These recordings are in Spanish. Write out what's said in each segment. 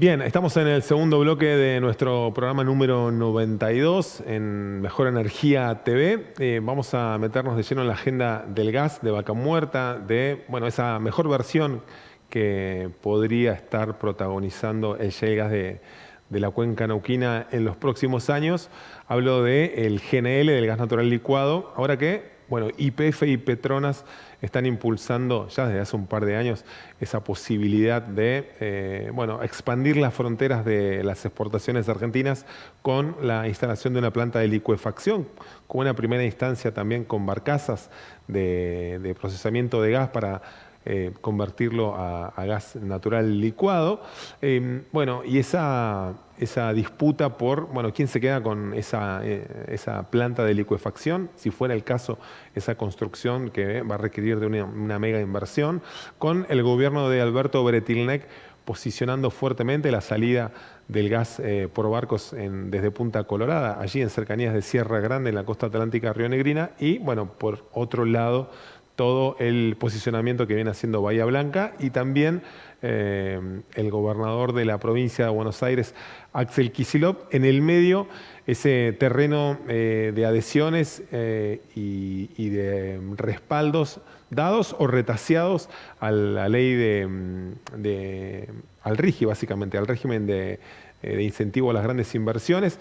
Bien, estamos en el segundo bloque de nuestro programa número 92 en Mejor Energía TV. Vamos a meternos de lleno en la agenda del gas, de Vaca Muerta, de esa mejor versión que podría estar protagonizando el shale gas de la cuenca neuquina en los próximos años. Hablo del GNL, del gas natural licuado. Ahora que, YPF y Petronas están impulsando ya desde hace un par de años esa posibilidad de expandir las fronteras de las exportaciones argentinas con la instalación de una planta de licuefacción, con una primera instancia también con barcazas de procesamiento de gas para convertirlo a gas natural licuado. Y esa disputa por quién se queda con esa planta de licuefacción, si fuera el caso, esa construcción que va a requerir de una mega inversión, con el gobierno de Alberto Bretilnec posicionando fuertemente la salida del gas por barcos desde Punta Colorada, allí en cercanías de Sierra Grande, en la costa atlántica rionegrina, y por otro lado, todo el posicionamiento que viene haciendo Bahía Blanca, y también el gobernador de la provincia de Buenos Aires, Axel Kicillof, en el medio ese terreno de adhesiones y de respaldos dados o retaseados a la ley al RIGI, básicamente, al régimen de incentivo a las grandes inversiones,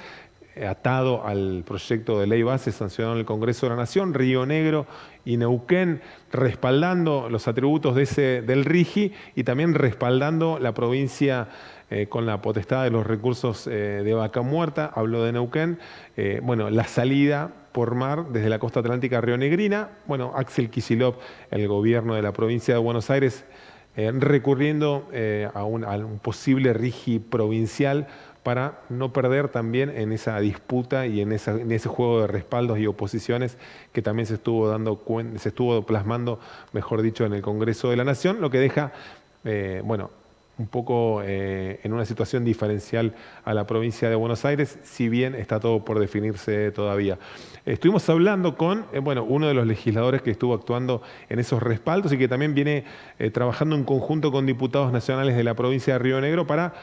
atado al proyecto de ley base sancionado en el Congreso de la Nación. Río Negro y Neuquén respaldando los atributos del RIGI, y también respaldando la provincia con la potestad de los recursos de Vaca Muerta. Hablo de Neuquén. La salida por mar desde la costa atlántica rionegrina. Axel Kicillof, el gobierno de la provincia de Buenos Aires, recurriendo a un posible RIGI provincial para no perder también en esa disputa y en ese juego de respaldos y oposiciones que también se estuvo plasmando, mejor dicho, en el Congreso de la Nación, lo que deja, un poco en una situación diferencial a la provincia de Buenos Aires, si bien está todo por definirse todavía. Estuvimos hablando con uno de los legisladores que estuvo actuando en esos respaldos y que también viene trabajando en conjunto con diputados nacionales de la provincia de Río Negro para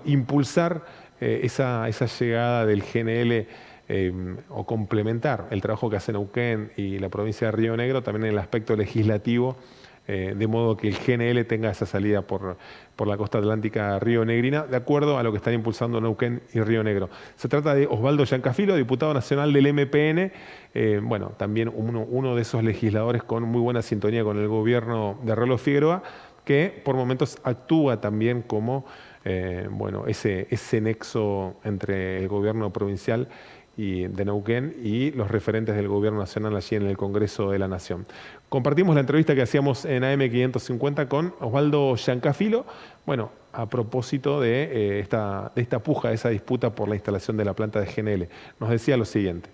impulsar esa llegada del GNL o complementar el trabajo que hace Neuquén y la provincia de Río Negro también en el aspecto legislativo, de modo que el GNL tenga esa salida por la costa atlántica rionegrina, de acuerdo a lo que están impulsando Neuquén y Río Negro. Se trata de Osvaldo Giancafilo, diputado nacional del MPN, también uno de esos legisladores con muy buena sintonía con el gobierno de Rolo Figueroa, que por momentos actúa también como ese nexo entre el gobierno provincial y de Neuquén y los referentes del gobierno nacional allí en el Congreso de la Nación. Compartimos la entrevista que hacíamos en AM550 con Osvaldo Giancafilo, a propósito de esta puja, de esa disputa por la instalación de la planta de GNL. Nos decía lo siguiente.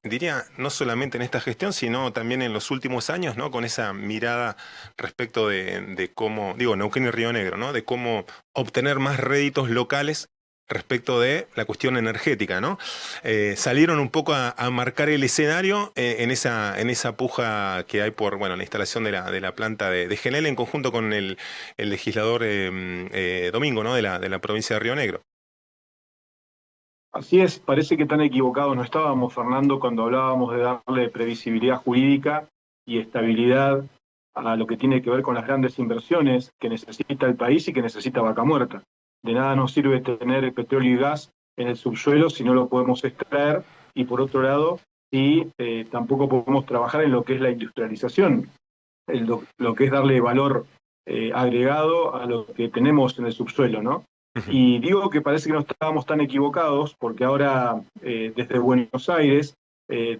Diría, no solamente en esta gestión, sino también en los últimos años, ¿no? Con esa mirada respecto de cómo, Neuquén y Río Negro, ¿no? De cómo obtener más réditos locales respecto de la cuestión energética, ¿no? Salieron un poco a marcar el escenario en esa puja que hay por la instalación de la planta de GNL en conjunto con el legislador Domingo, ¿no? de la provincia de Río Negro. Así es, parece que tan equivocados no estábamos, Fernando, cuando hablábamos de darle previsibilidad jurídica y estabilidad a lo que tiene que ver con las grandes inversiones que necesita el país y que necesita Vaca Muerta. De nada nos sirve tener el petróleo y gas en el subsuelo si no lo podemos extraer, y por otro lado, si tampoco podemos trabajar en lo que es la industrialización, lo que es darle valor agregado a lo que tenemos en el subsuelo, ¿no? Y digo que parece que no estábamos tan equivocados, porque ahora desde Buenos Aires,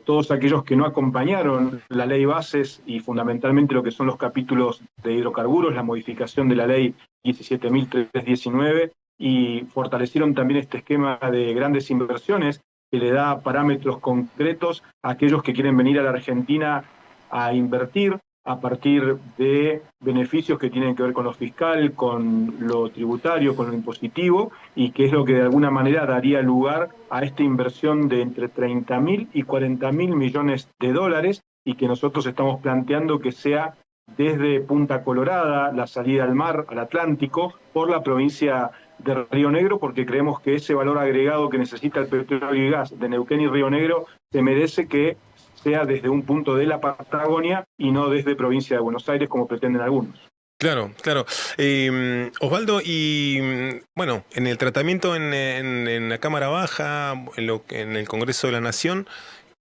todos aquellos que no acompañaron la ley bases y fundamentalmente lo que son los capítulos de hidrocarburos, la modificación de la ley 17.319, y fortalecieron también este esquema de grandes inversiones que le da parámetros concretos a aquellos que quieren venir a la Argentina a invertir a partir de beneficios que tienen que ver con lo fiscal, con lo tributario, con lo impositivo, y que es lo que de alguna manera daría lugar a esta inversión de entre 30.000 y 40.000 millones de dólares, y que nosotros estamos planteando que sea desde Punta Colorada, la salida al mar, al Atlántico, por la provincia de Río Negro, porque creemos que ese valor agregado que necesita el petróleo y gas de Neuquén y Río Negro se merece que sea desde un punto de la Patagonia y no desde provincia de Buenos Aires, como pretenden algunos. Claro, claro. Osvaldo, y bueno, en el tratamiento en la Cámara Baja, en el Congreso de la Nación,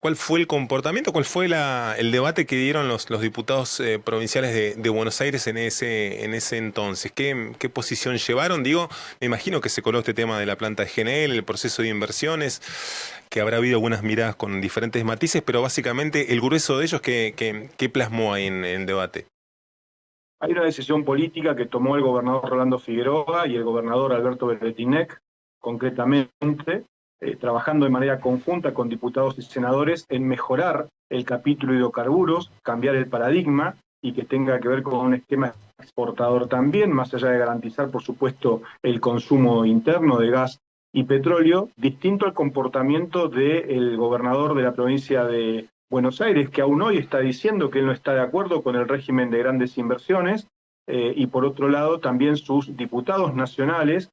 ¿cuál fue el comportamiento, cuál fue el debate que dieron los diputados provinciales de Buenos Aires en ese entonces? ¿Qué posición llevaron? Digo, me imagino que se coló este tema de la planta de GNL, el proceso de inversiones, que habrá habido algunas miradas con diferentes matices, pero básicamente el grueso de ellos, ¿qué plasmó ahí en el debate? Hay una decisión política que tomó el gobernador Rolando Figueroa y el gobernador Alberto Berretinec, concretamente, trabajando de manera conjunta con diputados y senadores en mejorar el capítulo hidrocarburos, cambiar el paradigma y que tenga que ver con un esquema exportador también, más allá de garantizar, por supuesto, el consumo interno de gas y petróleo, distinto al comportamiento del gobernador de la provincia de Buenos Aires, que aún hoy está diciendo que él no está de acuerdo con el régimen de grandes inversiones, y por otro lado también sus diputados nacionales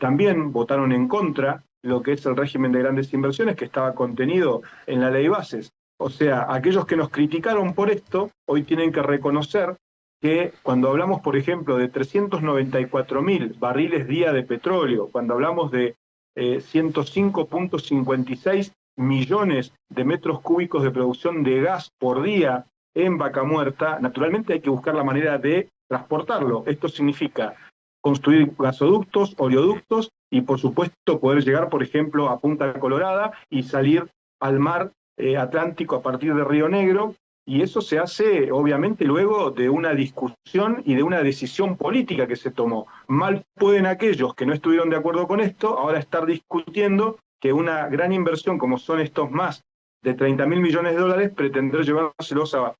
también votaron en contra lo que es el régimen de grandes inversiones que estaba contenido en la ley bases. O sea, aquellos que nos criticaron por esto, hoy tienen que reconocer que cuando hablamos, por ejemplo, de 394.000 barriles día de petróleo, cuando hablamos de 105.56 millones de metros cúbicos de producción de gas por día en Vaca Muerta, naturalmente hay que buscar la manera de transportarlo. Esto significa construir gasoductos, oleoductos y por supuesto poder llegar, por ejemplo, a Punta Colorada y salir al mar Atlántico a partir de Río Negro. Y eso se hace, obviamente, luego de una discusión y de una decisión política que se tomó. Mal pueden aquellos que no estuvieron de acuerdo con esto ahora estar discutiendo que una gran inversión como son estos más de 30.000 millones de dólares pretender llevárselos a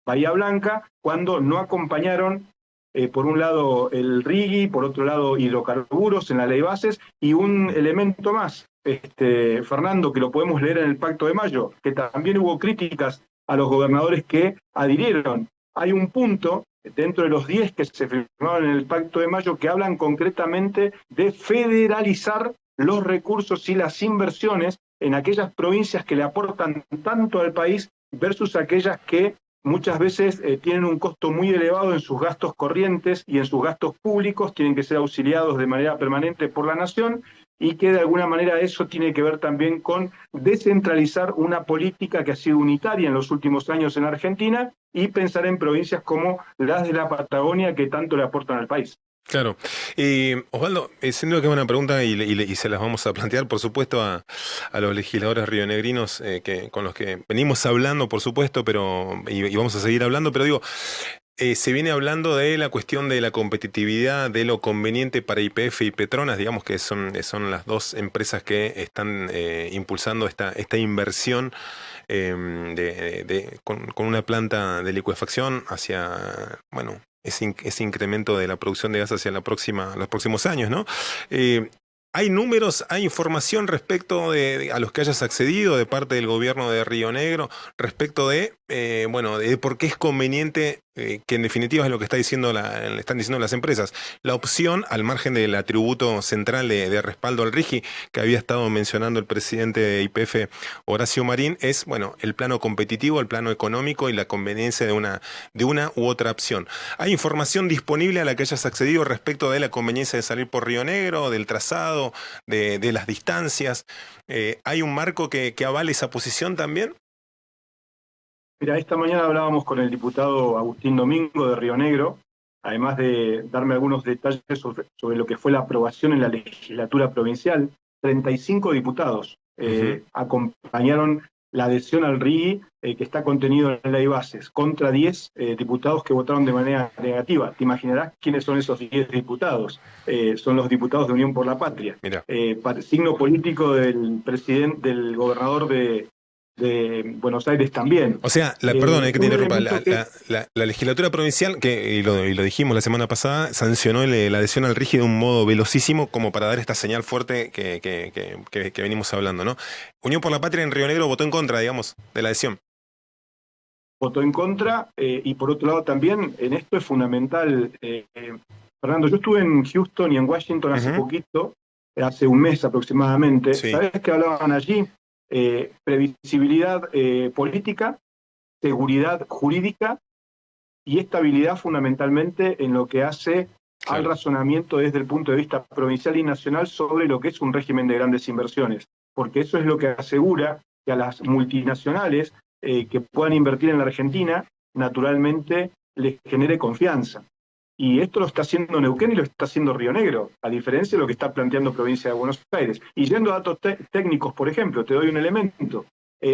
Bahía Blanca cuando no acompañaron, por un lado, el RIGI, por otro lado, hidrocarburos en la ley bases, y un elemento más, Fernando, que lo podemos leer en el Pacto de Mayo, que también hubo críticas a los gobernadores que adhirieron. Hay un punto dentro de los 10 que se firmaron en el Pacto de Mayo que hablan concretamente de federalizar los recursos y las inversiones en aquellas provincias que le aportan tanto al país versus aquellas que muchas veces tienen un costo muy elevado en sus gastos corrientes y en sus gastos públicos, tienen que ser auxiliados de manera permanente por la nación, y que de alguna manera eso tiene que ver también con descentralizar una política que ha sido unitaria en los últimos años en Argentina y pensar en provincias como las de la Patagonia que tanto le aportan al país. Claro. Osvaldo, sin duda que es una pregunta y se las vamos a plantear, por supuesto, a los legisladores rionegrinos con los que venimos hablando, por supuesto, y vamos a seguir hablando, pero digo, se viene hablando de la cuestión de la competitividad, de lo conveniente para YPF y Petronas, digamos que son las dos empresas que están impulsando esta inversión con una planta de licuefacción hacia, bueno, ese incremento de la producción de gas hacia los próximos años, ¿no? ¿Hay números, hay información respecto a los que hayas accedido de parte del gobierno de Río Negro respecto bueno, de por qué es conveniente, que en definitiva es lo que están diciendo las empresas, la opción al margen del atributo central de respaldo al RIGI que había estado mencionando el presidente de YPF, Horacio Marín, es, bueno, el plano competitivo, el plano económico y la conveniencia de una u otra opción? ¿Hay información disponible a la que hayas accedido respecto de la conveniencia de salir por Río Negro, del trazado, de las distancias? ¿Hay un marco que avale esa posición también? Mira, esta mañana hablábamos con el diputado Agustín Domingo de Río Negro, además de darme algunos detalles sobre lo que fue la aprobación en la legislatura provincial. 35 diputados acompañaron la adhesión al RIGI que está contenido en la ley bases, contra 10 diputados que votaron de manera negativa. Te imaginarás quiénes son esos 10 diputados. Son los diputados de Unión por la Patria. Signo político del presidente, del gobernador de Buenos Aires también. O sea, perdón, que te interrumpa, la legislatura provincial, y lo dijimos la semana pasada, sancionó la adhesión al RIGI de un modo velocísimo como para dar esta señal fuerte que venimos hablando, ¿no? Unión por la Patria en Río Negro votó en contra, digamos, de la adhesión. votó en contra, y por otro lado también en esto es fundamental, Fernando, yo estuve en Houston y en Washington hace Ujú. poquito, hace un mes aproximadamente. Sí, ¿Sabés qué hablaban allí? Previsibilidad política, seguridad jurídica y estabilidad fundamentalmente en lo que hace al claro. razonamiento desde el punto de vista provincial y nacional sobre lo que es un régimen de grandes inversiones, porque eso es lo que asegura que a las multinacionales que puedan invertir en la Argentina, naturalmente les genere confianza. Y esto lo está haciendo Neuquén y lo está haciendo Río Negro, a diferencia de lo que está planteando Provincia de Buenos Aires. Y yendo a datos técnicos, por ejemplo, te doy un elemento.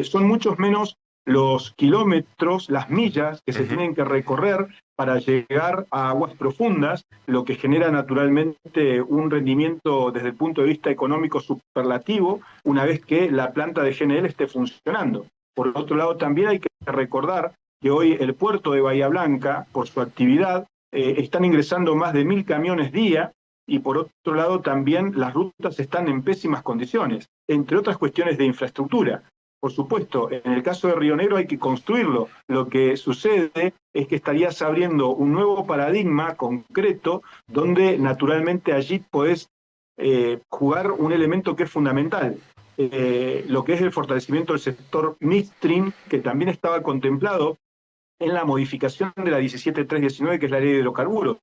Son muchos menos los kilómetros, las millas que se Ujú. tienen que recorrer para llegar a aguas profundas, lo que genera naturalmente un rendimiento desde el punto de vista económico superlativo una vez que la planta de GNL esté funcionando. Por otro lado, también hay que recordar que hoy el puerto de Bahía Blanca, por su actividad, están ingresando más de 1.000 camiones día, y por otro lado también las rutas están en pésimas condiciones, entre otras cuestiones de infraestructura. Por supuesto, en el caso de Río Negro hay que construirlo. Lo que sucede es que estarías abriendo un nuevo paradigma concreto donde naturalmente allí podés jugar un elemento que es fundamental, lo que es el fortalecimiento del sector midstream, que también estaba contemplado en la modificación de la 17319, que es la ley de hidrocarburos.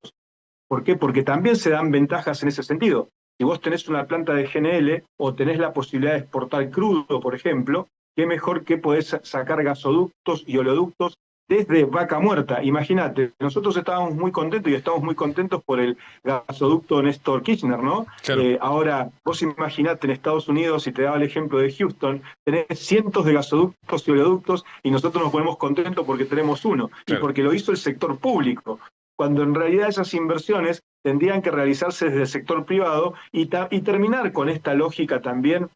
¿Por qué? Porque también se dan ventajas en ese sentido. Si vos tenés una planta de GNL o tenés la posibilidad de exportar crudo, por ejemplo, qué mejor que podés sacar gasoductos y oleoductos desde Vaca Muerta. Imagínate, nosotros estábamos muy contentos y estamos muy contentos por el gasoducto Néstor Kirchner, ¿no? Claro, Ahora, vos imaginate en Estados Unidos, si te daba el ejemplo de Houston, tenés cientos de gasoductos y oleoductos y nosotros nos ponemos contentos porque tenemos uno y claro. porque lo hizo el sector público, cuando en realidad esas inversiones tendrían que realizarse desde el sector privado y terminar con esta lógica también,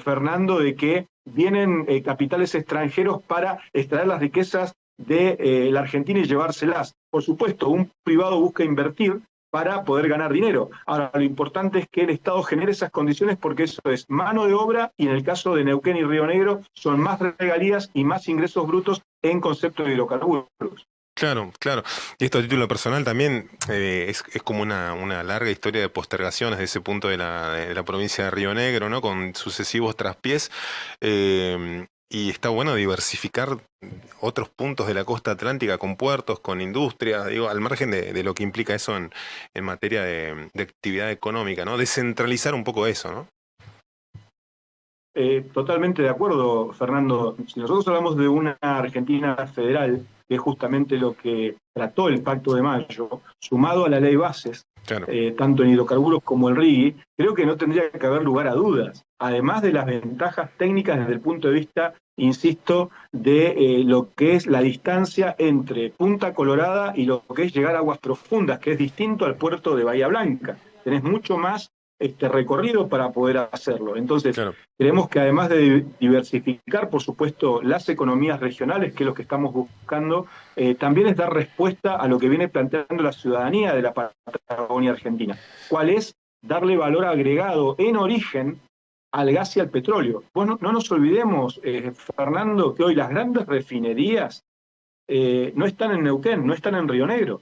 Fernando, de que vienen capitales extranjeros para extraer las riquezas de la Argentina y llevárselas. Por supuesto, un privado busca invertir para poder ganar dinero. Ahora, lo importante es que el Estado genere esas condiciones porque eso es mano de obra y en el caso de Neuquén y Río Negro son más regalías y más ingresos brutos en concepto de hidrocarburos. Claro, claro. Y esto a título personal también es como una larga historia de postergaciones de ese punto de la provincia de Río Negro, ¿no? Con sucesivos traspiés. Y está bueno diversificar otros puntos de la costa atlántica con puertos, con industrias, digo, al margen de lo que implica eso en materia de actividad económica, ¿no? Descentralizar un poco eso, ¿no? Totalmente de acuerdo, Fernando. Si nosotros hablamos de una Argentina federal, que es justamente lo que trató el Pacto de Mayo, sumado a la ley bases, Claro. tanto en hidrocarburos como en RIGI, creo que no tendría que haber lugar a dudas, además de las ventajas técnicas desde el punto de vista, insisto, de lo que es la distancia entre Punta Colorada y lo que es llegar a aguas profundas, que es distinto al puerto de Bahía Blanca. Tenés mucho más recorrido para poder hacerlo. Entonces, Claro. creemos que además de diversificar, por supuesto, las economías regionales, que es lo que estamos buscando, también es dar respuesta a lo que viene planteando la ciudadanía de la Patagonia Argentina. ¿Cuál es? Darle valor agregado en origen al gas y al petróleo. Bueno, no nos olvidemos, Fernando, que hoy las grandes refinerías no están en Neuquén, no están en Río Negro,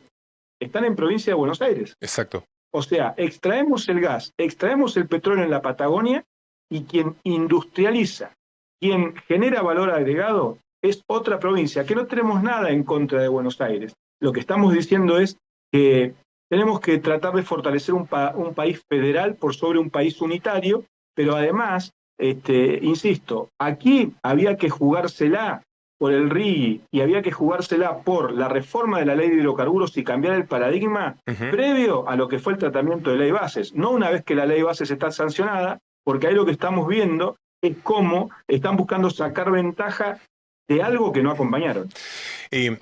están en provincia de Buenos Aires. Exacto. O sea, extraemos el gas, extraemos el petróleo en la Patagonia y quien industrializa, quien genera valor agregado es otra provincia, que no tenemos nada en contra de Buenos Aires. Lo que estamos diciendo es que tenemos que tratar de fortalecer un país federal por sobre un país unitario, pero además, insisto, aquí había que jugársela por el RIGI y había que jugársela por la reforma de la ley de hidrocarburos y cambiar el paradigma Ujú. previo a lo que fue el tratamiento de ley bases, no una vez que la ley bases está sancionada, porque ahí lo que estamos viendo es cómo están buscando sacar ventaja de algo que no acompañaron.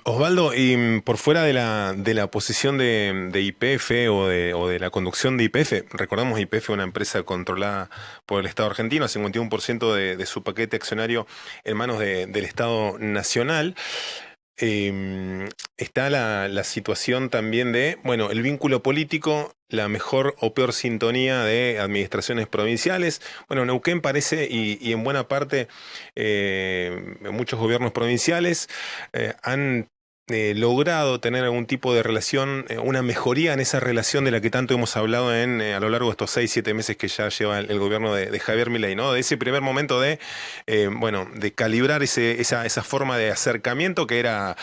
Osvaldo, y por fuera de la posición de YPF o de la conducción de YPF, recordamos YPF una empresa controlada por el Estado argentino, 51% de su paquete accionario en manos del Estado nacional. está la situación también de, bueno, el vínculo político, la mejor o peor sintonía de administraciones provinciales. Bueno, Neuquén parece, y en buena parte muchos gobiernos provinciales han logrado tener algún tipo de relación, una mejoría en esa relación de la que tanto hemos hablado a lo largo de estos 6, 7 meses que ya lleva el gobierno de Javier Milei, ¿no? De ese primer momento bueno, de calibrar esa forma de acercamiento que era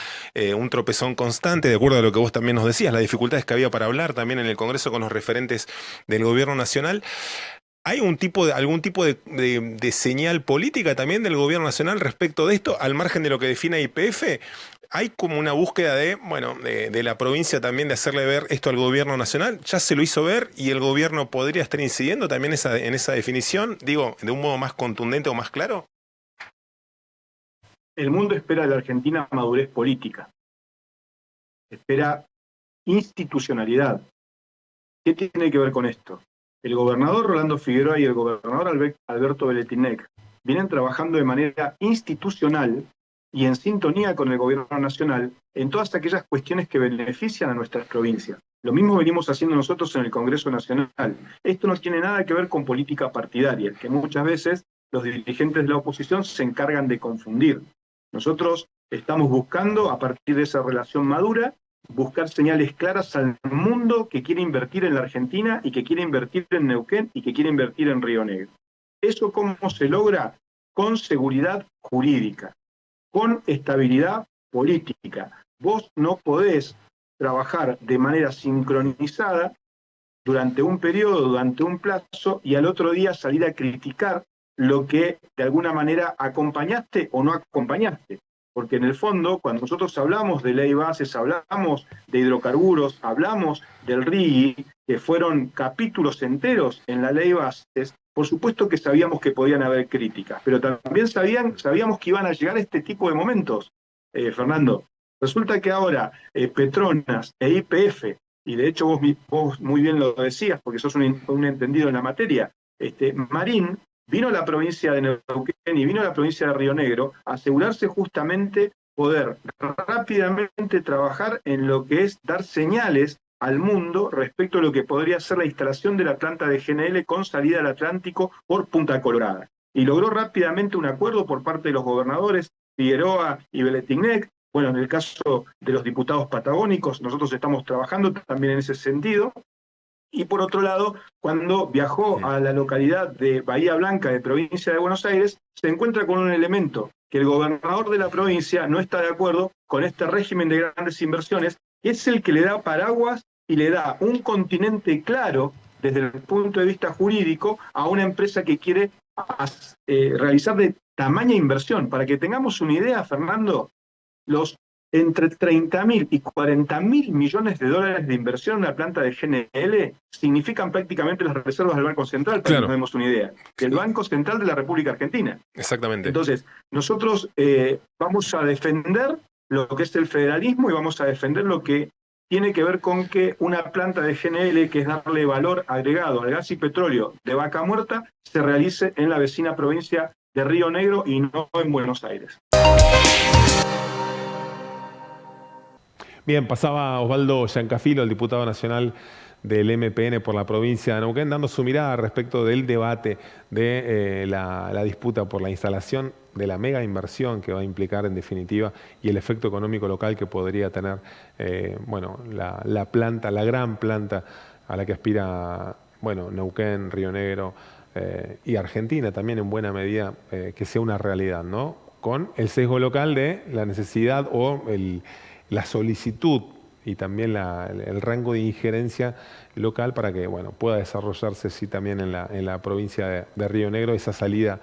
un tropezón constante, de acuerdo a lo que vos también nos decías, las dificultades que había para hablar también en el Congreso con los referentes del gobierno nacional. ¿Hay algún tipo de señal política también del gobierno nacional respecto de esto, al margen de lo que define YPF? ¿Hay como una búsqueda bueno, de la provincia también de hacerle ver esto al gobierno nacional? ¿Ya se lo hizo ver y el gobierno podría estar incidiendo también en esa definición? Digo, de un modo más contundente o más claro. El mundo espera de la Argentina madurez política, espera institucionalidad. ¿Qué tiene que ver con esto? El gobernador Rolando Figueroa y el gobernador Alberto Beletinec vienen trabajando de manera institucional y en sintonía con el gobierno nacional en todas aquellas cuestiones que benefician a nuestras provincias. Lo mismo venimos haciendo nosotros en el Congreso Nacional. Esto no tiene nada que ver con política partidaria, que muchas veces los dirigentes de la oposición se encargan de confundir. Nosotros estamos buscando, a partir de esa relación madura, buscar señales claras al mundo que quiere invertir en la Argentina y que quiere invertir en Neuquén y que quiere invertir en Río Negro. ¿Eso cómo se logra? Con seguridad jurídica, con estabilidad política. Vos no podés trabajar de manera sincronizada durante un periodo, durante un plazo, y al otro día salir a criticar lo que de alguna manera acompañaste o no acompañaste. Porque en el fondo, cuando nosotros hablamos de ley bases, hablamos de hidrocarburos, hablamos del RIGI, que fueron capítulos enteros en la ley bases, por supuesto que sabíamos que podían haber críticas, pero también sabíamos que iban a llegar este tipo de momentos, Fernando. Resulta que ahora Petronas e YPF, y de hecho vos muy bien lo decías, porque sos un entendido en la materia, Marín vino a la provincia de Neuquén y vino a la provincia de Río Negro a asegurarse justamente poder rápidamente trabajar en lo que es dar señales al mundo respecto a lo que podría ser la instalación de la planta de GNL con salida al Atlántico por Punta Colorada. Y logró rápidamente un acuerdo por parte de los gobernadores Figueroa y Beletinec. Bueno, en el caso de los diputados patagónicos, nosotros estamos trabajando también en ese sentido. Y por otro lado, cuando viajó a la localidad de Bahía Blanca, de provincia de Buenos Aires, se encuentra con un elemento, que el gobernador de la provincia no está de acuerdo con este régimen de grandes inversiones, que es el que le da paraguas y le da un continente claro, desde el punto de vista jurídico, a una empresa que quiere realizar de tamaña inversión. Para que tengamos una idea, Fernando, los entre 30.000 y 40.000 millones de dólares de inversión en la planta de GNL significan prácticamente las reservas del Banco Central, para que nos demos una idea, del Banco Central de la República Argentina. Exactamente. Entonces, nosotros vamos a defender lo que es el federalismo y vamos a defender lo que tiene que ver con que una planta de GNL, que es darle valor agregado al gas y petróleo de Vaca Muerta, se realice en la vecina provincia de Río Negro y no en Buenos Aires. Bien, pasaba Osvaldo Giancafilo, el diputado nacional del MPN por la provincia de Neuquén, dando su mirada respecto del debate de la disputa por la instalación de la mega inversión que va a implicar en definitiva y el efecto económico local que podría tener bueno, la planta, la gran planta a la que aspira bueno, Neuquén, Río Negro y Argentina también en buena medida que sea una realidad, ¿no? Con el sesgo local de la necesidad o la solicitud y también el rango de injerencia local para que bueno, pueda desarrollarse sí, también en la provincia de Río Negro esa salida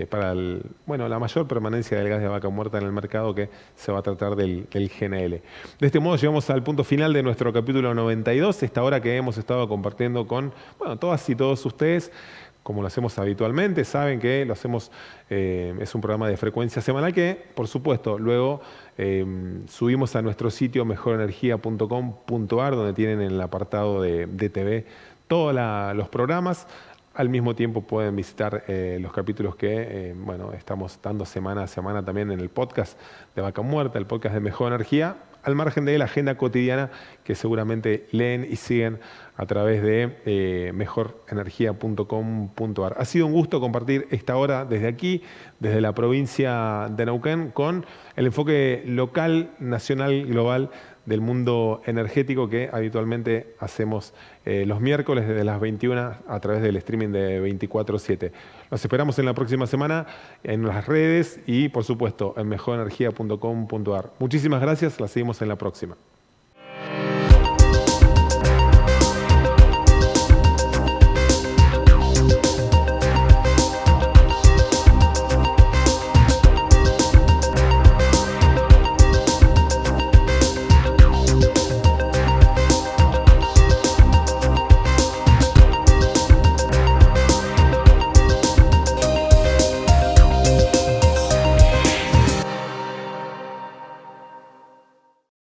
para la mayor permanencia del gas de vaca muerta en el mercado que se va a tratar del GNL. De este modo llegamos al punto final de nuestro capítulo 92, esta hora que hemos estado compartiendo con bueno, todas y todos ustedes. Como lo hacemos habitualmente, saben que lo hacemos, es un programa de frecuencia semanal que, por supuesto, luego subimos a nuestro sitio mejorenergia.com.ar, donde tienen en el apartado de TV todos los programas. al mismo tiempo pueden visitar los capítulos que estamos dando semana a semana también en el podcast de Vaca Muerta, el podcast de Mejor Energía, al margen de la agenda cotidiana que seguramente leen y siguen a través de mejorenergia.com.ar. Ha sido un gusto compartir esta hora desde aquí, desde la provincia de Neuquén, con el enfoque local, nacional, global del mundo energético que habitualmente hacemos los miércoles desde las 21 a través del streaming de 24/7. Nos esperamos en la próxima semana en las redes y, por supuesto, en mejorenergia.com.ar. Muchísimas gracias, la seguimos en la próxima.